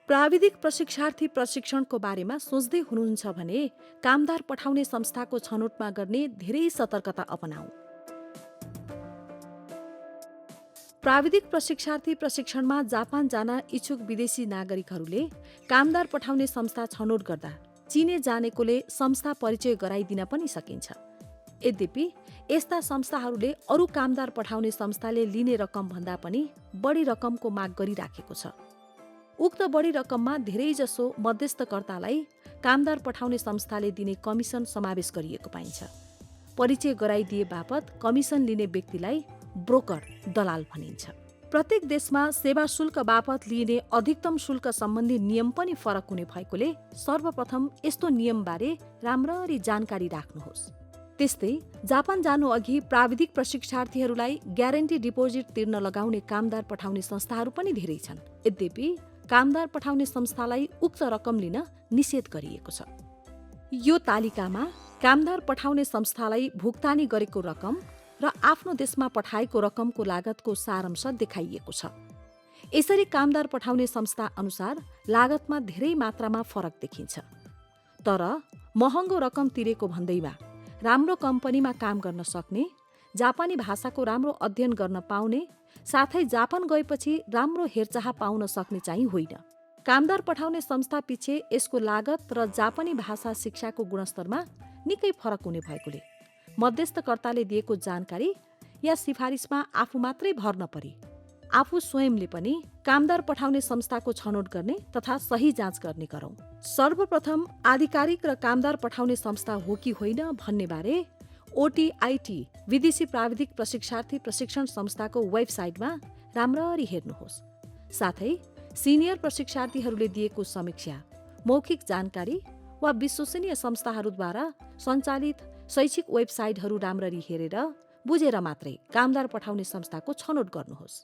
प्राविधिक प्रशिक्षार्थी प्रशिक्षणको बारेमा सोच्दै हुनुहुन्छ भने कामदार पठाउने संस्थाको छनौटमा गर्ने धेरै सतर्कता अपनाऊ। प्राविधिक प्रशिक्षार्थी प्रशिक्षणमा जापान जान इच्छुक विदेशी नागरिकहरूले कामदार पठाउने संस्था छनौट गर्दा चिने जानेकोले संस्था परिचय गराइदिन पनि सकिन्छ। यद्यपि यस्ता संस्थाहरूले अरू कामदार पठाउने संस्थाले लिने रकमभन्दा पनि बढी रकमको माग गरिराखेको छ। उक्त बढी रकममा धेरैजसो मध्यस्थकर्तालाई कामदार पठाउने संस्थाले दिने कमिसन समावेश गरिएको पाइन्छ। परिचय गराइदिए बापत कमिसन लिने व्यक्तिलाई ब्रोकर दलाल भनिन्छ। प्रत्येक देशमा सेवा शुल्क बापत लिइने अधिकतम शुल्क सम्बन्धी नियम पनि फरक हुने भएकोले सर्वप्रथम यस्तो नियमबारे राम्ररी जानकारी राख्नुहोस्। त्यस्तै जापान जानु अघि प्राविधिक प्रशिक्षार्थीहरूलाई ग्यारेन्टी डिपोजिट तिर्न लगाउने कामदार पठाउने संस्थाहरू पनि धेरै छन्। यद्यपि कामदार पठाउने संस्थालाई उक्त रकम लिन निषेध गरिएको छ। यो तालिकामा कामदार पठाउने संस्थालाई भुक्तानी गरेको रकम र आफ्नो देशमा पठाएको रकमको लागतको सारांश देखाइएको छ। यसरी कामदार पठाउने संस्था अनुसार लागतमा धेरै मात्रामा फरक देखिन्छ। तर महँगो रकम तिरेको भन्दैमा राम्रो कम्पनीमा काम गर्न सक्ने, जापानी भाषाको राम्रो अध्ययन गर्न पाउने, साथै जापान गएपछि राम्रो हेरचाह पाउन सक्ने चाहिँ होइन। कामदार पठाउने संस्था पिछे यसको लागत र जापानी भाषा शिक्षाको गुणस्तरमा निकै फरक हुने भएकोले मध्यस्थकर्ताले दिएको जानकारी या सिफारिसमा आफू मात्रै भर नपरी आफू स्वयंले पनि कामदार पठाउने संस्थाको छनौट गर्ने तथा सही जाँच गर्ने गरौँ। सर्वप्रथम आधिकारिक र कामदार पठाउने संस्था हो कि होइन भन्ने बारे ओटिआइटी विदेशी प्राविधिक प्रशिक्षार्थी प्रशिक्षण संस्थाको वेबसाइटमा राम्ररी हेर्नुहोस्। साथै सिनियर प्रशिक्षार्थीहरूले दिएको समीक्षा, मौखिक जानकारी वा विश्वसनीय संस्थाहरूद्वारा सञ्चालित शैक्षिक वेबसाइटहरू राम्ररी हेरेर बुझेर मात्रै कामदार पठाउने संस्थाको छनौट गर्नुहोस्।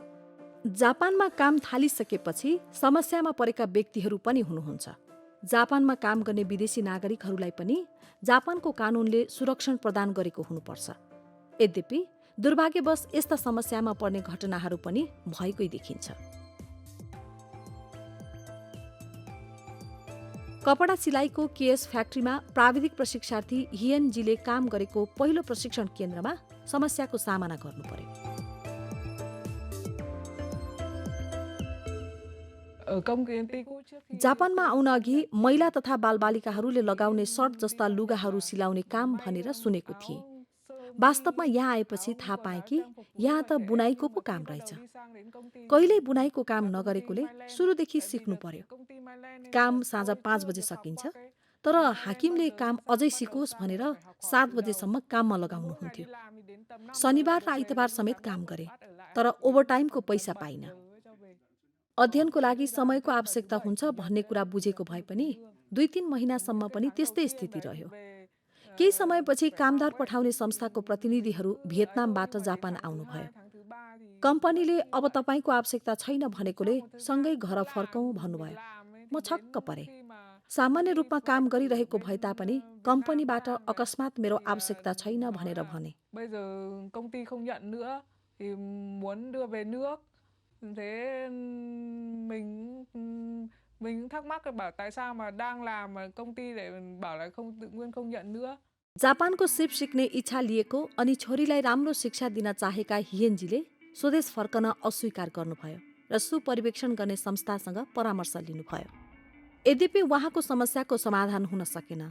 जापानमा काम थालिसकेपछि समस्यामा परेका व्यक्तिहरू पनि हुनुहुन्छ। जापानमा काम गर्ने विदेशी नागरिकहरूलाई पनि जापानको कानूनले सुरक्षण प्रदान गरेको हुनुपर्छ। यद्यपि दुर्भाग्यवश यस्ता समस्यामा पर्ने घटनाहरू पनि भएकै देखिन्छ। कपडा सिलाइको केएस फ्याक्ट्रीमा प्राविधिक प्रशिक्षार्थी हिएनजीले काम गरेको पहिलो प्रशिक्षण केन्द्रमा समस्याको सामना गर्नु पर्यो। जापानमा आउन अघि महिला तथा बालबालिकाहरूले लगाउने सर्ट जस्ता लुगाहरू सिलाउने काम भनेर सुनेको थिएँ। वास्तवमा यहाँ आएपछि थाहा पाएँ कि यहाँ त बुनाइको पो काम रहेछ। कहिल्यै बुनाइको काम नगरेकोले सुरुदेखि सिक्नु पर्यो। काम साँझ 5 बजे सकिन्छ, तर हाकिमले काम अझै सिकोस् भनेर 7 बजेसम्म काममा लगाउनुहुन्थ्यो। शनिबार र आइतबार समेत काम गरे, तर ओभरटाइमको पैसा पाइन। अध्ययनको लागि समयको आवश्यकता हुन्छ भन्ने कुरा बुझेको भए पनि 2-3 महिनासम्म पनि त्यस्तै स्थिति रह्यो। केही समयपछि कामदार पठाउने संस्थाको प्रतिनिधिहरू भियतनामबाट जापान आउनुभयो। कम्पनीले अब तपाईँको आवश्यकता छैन भनेकोले सँगै घर फर्कौँ भन्नुभयो। म छक्क परे। सामान्य रूपमा काम गरिरहेको भए तापनि कम्पनीबाट अकस्मात मेरो आवश्यकता छैन भनेर भने। Bây giờ công ty không nhận nữa thì muốn đưa về nước. Thế mình cũng thắc mắc là bảo tại sao mà đang làm mà công ty lại bảo là không tự nhiên không nhận nữa. जापानको सिप सिक्ने इच्छा लिएको अनि छोरीलाई राम्रो शिक्षा दिन चाहेका हिएनजीले स्वदेश फर्कन अस्वीकार गर्नुभयो र सुपरिवेक्षण गर्ने संस्थासँग परामर्श लिनुभयो। यद्यपि उहाँको समस्याको समाधान हुन सकेन,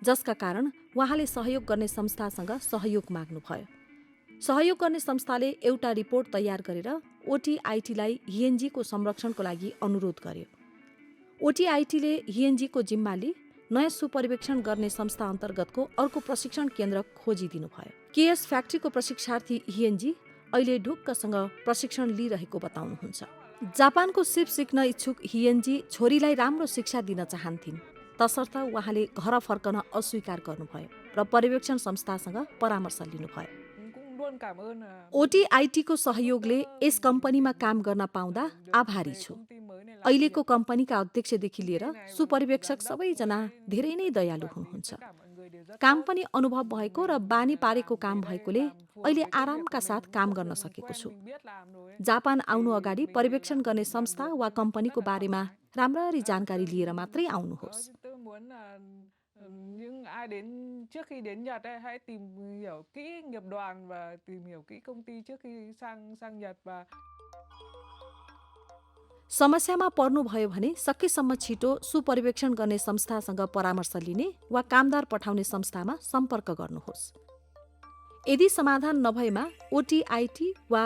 जसका कारण उहाँले सहयोग गर्ने संस्थासँग सहयोग माग्नुभयो। सहयोग गर्ने संस्थाले एउटा रिपोर्ट तयार गरेर ओटीआईटीलाई हिएनजीको संरक्षणको लागि अनुरोध गर्यो। ओटीआईटीले हिएनजीको जिम्मा लिई नयाँ सुपरिवेक्षण गर्ने संस्था अन्तर्गतको अर्को प्रशिक्षण केन्द्र खोजिदिनुभयो। केएस फ्याक्ट्रीको प्रशिक्षार्थी हिएनजी अहिले ढुक्कसँग प्रशिक्षण लिइरहेको बताउनुहुन्छ। जापानको सिप सिक्न इच्छुक हिएनजी छोरीलाई राम्रो शिक्षा दिन चाहन्थिन्, तसर्थ उहाँले घर फर्कन अस्वीकार गर्नुभयो र पर्यवेक्षण संस्थासँग परामर्श लिनुभयो। ओटीआईटीको सहयोगले यस कम्पनीमा काम गर्न पाउँदा आभारी छु। अहिलेको कम्पनीका अध्यक्षदेखि लिएर सुपरिवेक्षक सबैजना धेरै नै दयालु हुनुहुन्छ। काम पनि अनुभव भएको र बानी पारेको काम भएकोले अहिले आरामका साथ काम गर्न सकेको छु। जापान आउनु अगाडि पर्यवेक्षण गर्ने संस्था वा कम्पनीको बारेमा राम्ररी जानकारी लिएर मात्रै आउनुहोस्। Nhưng ai đến trước khi đến Nhật ấy, hãy tìm hiểu kỹ nghiệp đoàn và tìm hiểu kỹ công ty trước khi sang Nhật và समस्यामा पर्नुभयो भने सकेसम्म छिटो सुपरिवेक्षण गर्ने संस्थासँग परामर्श लिने वा कामदार पठाउने संस्थामा सम्पर्क गर्नुहोस्। यदि समाधान नभएमा ओटीआईटी वा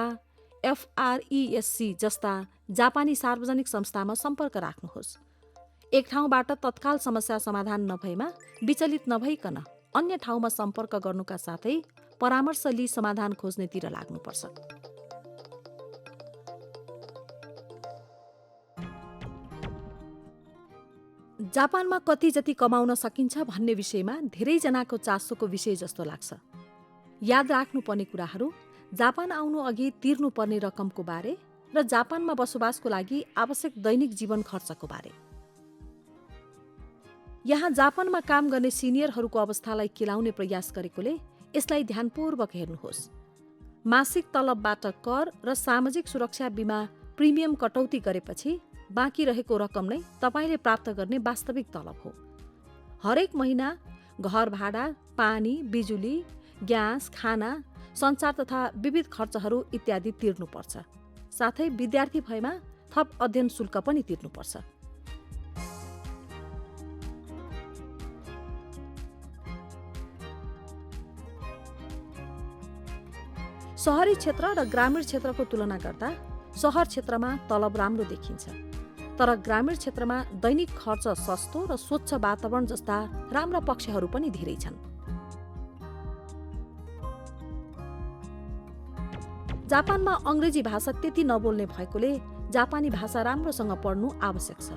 एफआरईएससी जस्ता जापानी सार्वजनिक संस्थामा सम्पर्क राख्नुहोस्। एक ठाउँबाट तत्काल समस्या समाधान नभएमा विचलित नभइकन अन्य ठाउँमा सम्पर्क गर्नुका साथै परामर्श लिई समाधान खोज्नेतिर लाग्नुपर्छ। जापानमा कति जति कमाउन सकिन्छ भन्ने विषयमा धेरैजनाको चासोको विषय जस्तो लाग्छ। याद राख्नुपर्ने कुराहरू जापान आउनु अघि तिर्नुपर्ने रकमको बारे र जापानमा बसोबासको लागि आवश्यक दैनिक जीवन खर्चको बारे। यहाँ जापानमा काम गर्ने सिनियरहरूको अवस्थालाई केलाउने प्रयास गरेकोले यसलाई ध्यानपूर्वक हेर्नुहोस्। मासिक तलबबाट कर र सामाजिक सुरक्षा बीमा प्रिमियम कटौती गरेपछि बाँकी रहेको रकम नै तपाईँले प्राप्त गर्ने वास्तविक तलब हो। हरेक महिना घर भाडा, पानी, बिजुली, ग्यास, खाना, सञ्चार तथा विविध खर्चहरू इत्यादि तिर्नुपर्छ। साथै विद्यार्थी भएमा थप अध्ययन शुल्क पनि तिर्नुपर्छ। सहरी क्षेत्र र ग्रामीण क्षेत्रको तुलना गर्दा सहर क्षेत्रमा तलब राम्रो देखिन्छ, तर ग्रामीण क्षेत्रमा दैनिक खर्च सस्तो र स्वच्छ वातावरण जस्ता राम्रा पक्षहरू पनि धेरै छन्। जापानमा अंग्रेजी भाषा त्यति नबोल्ने भएकोले जापानी भाषा राम्रोसँग पढ्नु आवश्यक छ।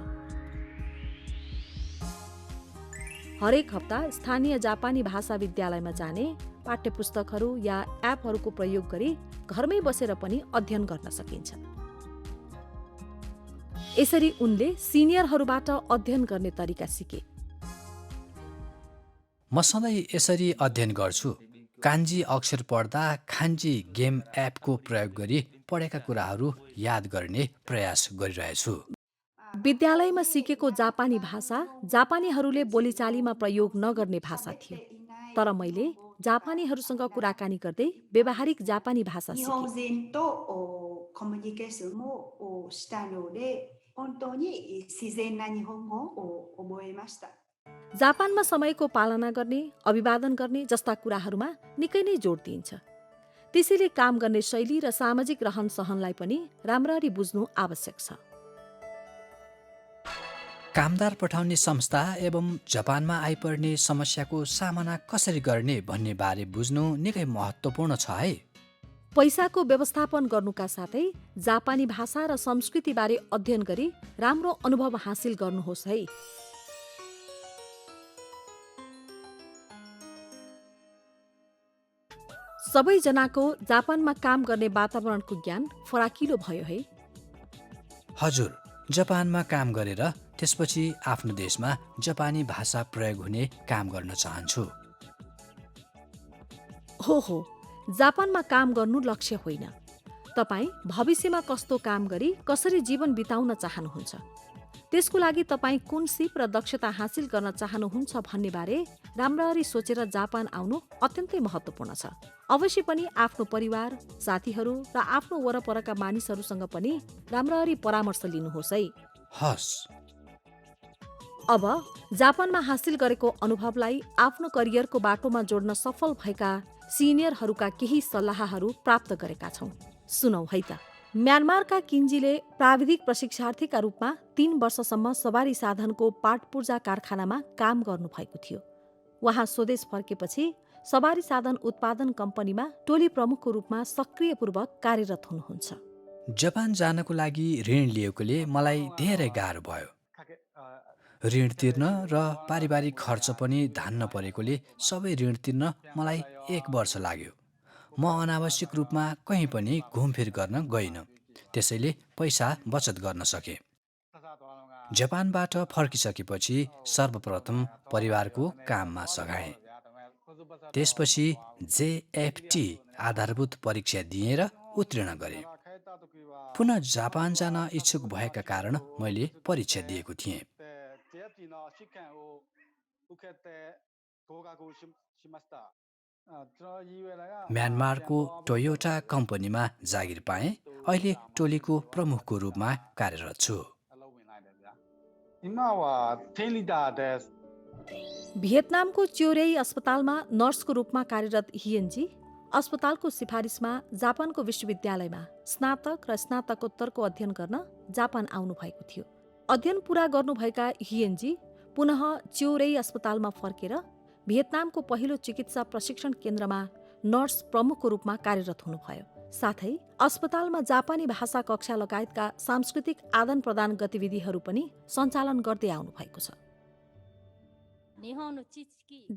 हरेक हप्ता स्थानीय जापानी भाषा विद्यालयमा जाने, पाठ्यपुस्तकहरू या एपहरूको प्रयोग गरी घरमै बसेर पनि अध्ययन गर्न सकिन्छ। यसरी उनले सिनियरहरूबाट अध्ययन गर्ने तरिका सिके। म सधैँ यसरी अध्ययन गर्छु। कान्जी अक्षर पढ्दा खान्जी गेम एपको प्रयोग गरी पढेका कुराहरू याद गर्ने प्रयास गरिरहेछु। विद्यालयमा सिकेको जापानी भाषा जापानीहरूले बोलीचालीमा प्रयोग नगर्ने भाषा थियो, तर मैले जापानीहरूसँग कुराकानी गर्दै व्यावहारिक जापानी भाषा सिकेँ। 日本人とコミュニケーションをしたので、本当に自然な日本語を覚えました。 जापानमा समयको पालना गर्ने, अभिवादन गर्ने जस्ता कुराहरूमा निकै नै जोड दिइन्छ। त्यसैले काम गर्ने शैली र सामाजिक रहन सहनलाई पनि राम्ररी बुझ्नु आवश्यक छ। कामदार पठाउने संस्था एवं जापानमा आइपर्ने समस्याको सामना कसरी गर्ने भन्ने बारे बुझ्नु निकै महत्त्वपूर्ण छ है। पैसाको व्यवस्थापन गर्नुका साथै जापानी भाषा र संस्कृतिबारे अध्ययन गरी राम्रो अनुभव हासिल गर्नुहोस् है। सबैजनाको जापानमा काम गर्ने वातावरणको ज्ञान फराकिलो भयो है। हजुर, जापानमा काम गरेर त्यसपछि आफ्नो देशमा जापानी भाषा प्रयोग हुने काम गर्न चाहन्छु। हो, जापानमा काम गर्नु लक्ष्य होइन। तपाईँ भविष्यमा कस्तो काम गरी कसरी जीवन बिताउन चाहनुहुन्छ, त्यसको लागि तपाईँ कुन सिप र दक्षता हासिल गर्न चाहनुहुन्छ भन्ने बारे राम्ररी सोचेर जापान आउनु अत्यन्तै महत्त्वपूर्ण छ। अवश्य पनि आफ्नो परिवार, साथीहरू र आफ्नो वरपरका मानिसहरूसँग पनि राम्ररी परामर्श लिनुहोस् है। हस्। अब जापानमा हासिल गरेको अनुभवलाई आफ्नो करियरको बाटोमा जोड्न सफल भएका सिनियरहरूका केही सल्लाहहरू प्राप्त गरेका छौँ। सुनौ है त। म्यानमारका किन्जीले प्राविधिक प्रशिक्षार्थीका रूपमा 3 वर्षसम्म सवारी साधनको पाटपूर्जा कारखानामा काम गर्नुभएको थियो। उहाँ स्वदेश फर्केपछि सवारी साधन उत्पादन कम्पनीमा टोली प्रमुखको रूपमा सक्रियपूर्वक कार्यरत हुनुहुन्छ। जापान जानको लागि ऋण लिएकोले मलाई धेरै गाह्रो भयो। ऋण तिर्न र पारिवारिक खर्च पनि धान्न परेकोले सबै ऋण तिर्न मलाई 1 वर्ष लाग्यो। म अनावश्यक रूपमा कहीँ पनि घुमफिर गर्न गइनँ, त्यसैले पैसा बचत गर्न सकेँ। जापानबाट फर्किसकेपछि सर्वप्रथम परिवारको काममा सघाएँ। त्यसपछि JFT आधारभूत परीक्षा दिएर उत्तीर्ण गरेँ। पुनः जापान जान इच्छुक भएका कारण मैले परीक्षा दिएको थिएँ। म्यानमारको टोयोटा कम्पनीमा जागिर पाएँ। अहिले टोलीको प्रमुखको रूपमा कार्यरत छु। भियतनामको च्योरेई अस्पतालमा नर्सको रूपमा कार्यरत हिएनजी अस्पतालको सिफारिसमा जापानको विश्वविद्यालयमा स्नातक र स्नातकोत्तरको अध्ययन गर्न जापान आउनुभएको थियो। अध्ययन पूरा गर्नुभएका हिएनजी पुनः च्योरेई अस्पतालमा फर्केर भियतनामको पहिलो चिकित्सा प्रशिक्षण केन्द्रमा नर्स प्रमुखको रूपमा कार्यरत हुनुभयो। साथै अस्पतालमा जापानी भाषा कक्षा लगायतका सांस्कृतिक आदान प्रदान गतिविधिहरू पनि सञ्चालन गर्दै आउनुभएको छ।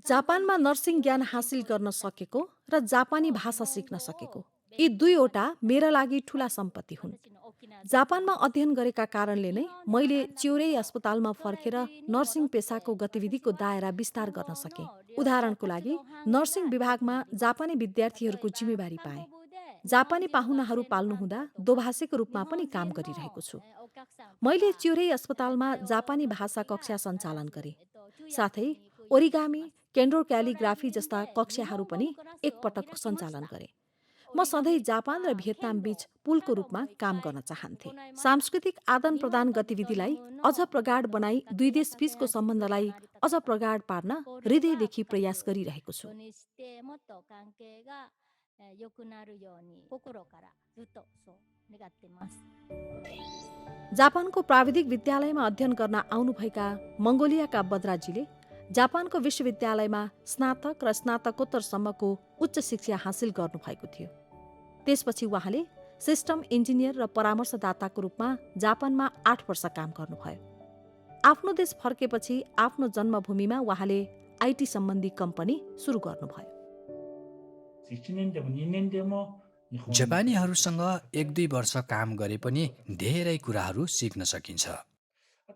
जापानमा नर्सिङ ज्ञान हासिल गर्न सकेको र जापानी भाषा सिक्न सकेको, यी दुईवटा मेरा लागि ठूला सम्पत्ति हुन्। जापानमा अध्ययन गरेका कारणले नै मैले च्योरेई अस्पतालमा फर्केर नर्सिङ पेसाको गतिविधिको दायरा विस्तार गर्न सकेँ। उदाहरणको लागि नर्सिङ विभागमा जापानी विद्यार्थीहरूको जिम्मेवारी पाएँ। जापानी पाहुनाहरू पाल्नु हुँदा दोभाषीको रूपमा पनि काम गरिरहेको छु। मैले च्योरेई अस्पतालमा जापानी भाषा कक्षा सञ्चालन गरेँ। साथै ओरिगामी, केन्डो क्यालिग्राफी जस्ता कक्षाहरू पनि एकपटक सञ्चालन गरेँ। म सधैँ जापान र भियतनाम बीच पुलको रूपमा काम गर्न चाहन्थे। सांस्कृतिक आदान प्रदान गतिविधिलाई अझ प्रगाढ बनाई दुई देश बीचको सम्बन्धलाई अझ प्रगाढ पार्न हृदयदेखि प्रयास गरिरहेको छु। जापानको प्राविधिक विद्यालयमा अध्ययन गर्न आउनुभएका मङ्गोलियाका बद्राजीले जापानको विश्वविद्यालयमा स्नातक र स्नातकोत्तरसम्मको उच्च शिक्षा हासिल गर्नुभएको थियो। त्यसपछि उहाँले सिस्टम इन्जिनियर र परामर्शदाताको रूपमा जापानमा 8 वर्ष काम गर्नुभयो। आफ्नो देश फर्केपछि आफ्नो जन्मभूमिमा उहाँले IT सम्बन्धी कम्पनी सुरु गर्नुभयो। जापानीहरूसँग 1-2 वर्ष काम गरे पनि धेरै कुराहरू सिक्न सकिन्छ।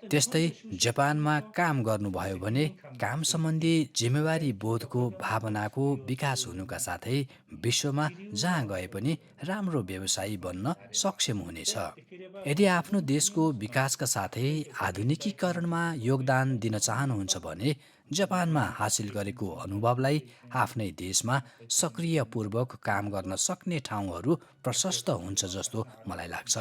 त्यस्तै जापानमा काम गर्नुभयो भने काम सम्बन्धी जिम्मेवारी बोधको भावनाको विकास हुनुका साथै विश्वमा जहाँ गए पनि राम्रो व्यवसायी बन्न सक्षम हुनेछ। यदि आफ्नो देशको विकासका साथै आधुनिकीकरणमा योगदान दिन चाहनुहुन्छ भने जापानमा हासिल गरेको अनुभवलाई आफ्नै देशमा सक्रियपूर्वक काम गर्न सक्ने ठाउँहरू प्रशस्त हुन्छ जस्तो मलाई लाग्छ।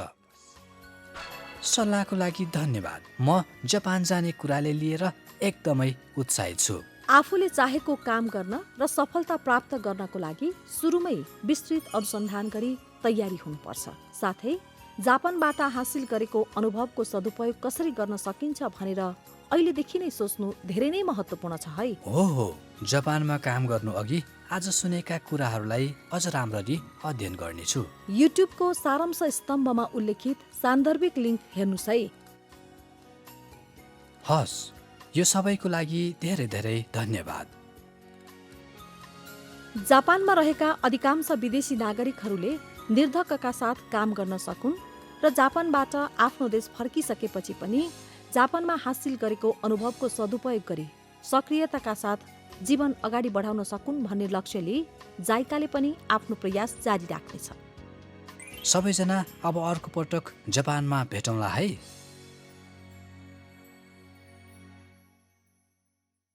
सल्लाहको लागि धन्यवाद। म जापान जाने कुराले लिएर एकदमै उत्साहित छु। आफूले चाहेको काम गर्न र सफलता प्राप्त गर्नको लागि सुरुमै विस्तृत अनुसन्धान गरी तयारी हुनुपर्छ। साथै जापानबाट हासिल गरेको अनुभवको सदुपयोग कसरी गर्न सकिन्छ भनेर अहिलेदेखि नै सोच्नु धेरै नै महत्त्वपूर्ण छ है। हो, जापानमा काम गर्नु अघि आज सुनेका कुराहरूलाई अझ राम्ररी अध्ययन गर्नेछु। युट्युबको सारांश स्तम्भमा उल्लेखित सान्दर्भिक लिङ्क हेर्नुहोस् है। हस्, यो सबैको लागि धेरै धेरै धन्यवाद। जापानमा रहेका अधिकांश विदेशी नागरिकहरूले निर्धक्कका साथ काम गर्न सकुन् र जापानबाट आफ्नो देश फर्किसकेपछि पनि जापानमा हासिल गरेको अनुभवको सदुपयोग गरी सक्रियताका साथ जीवन अगाडि बढाउन सकुन् भन्ने लक्ष्यले जाइकाले पनि आफ्नो प्रयास जारी राख्नेछ। सबैजना अब अर्को पटक जापानमा भेटौँला है।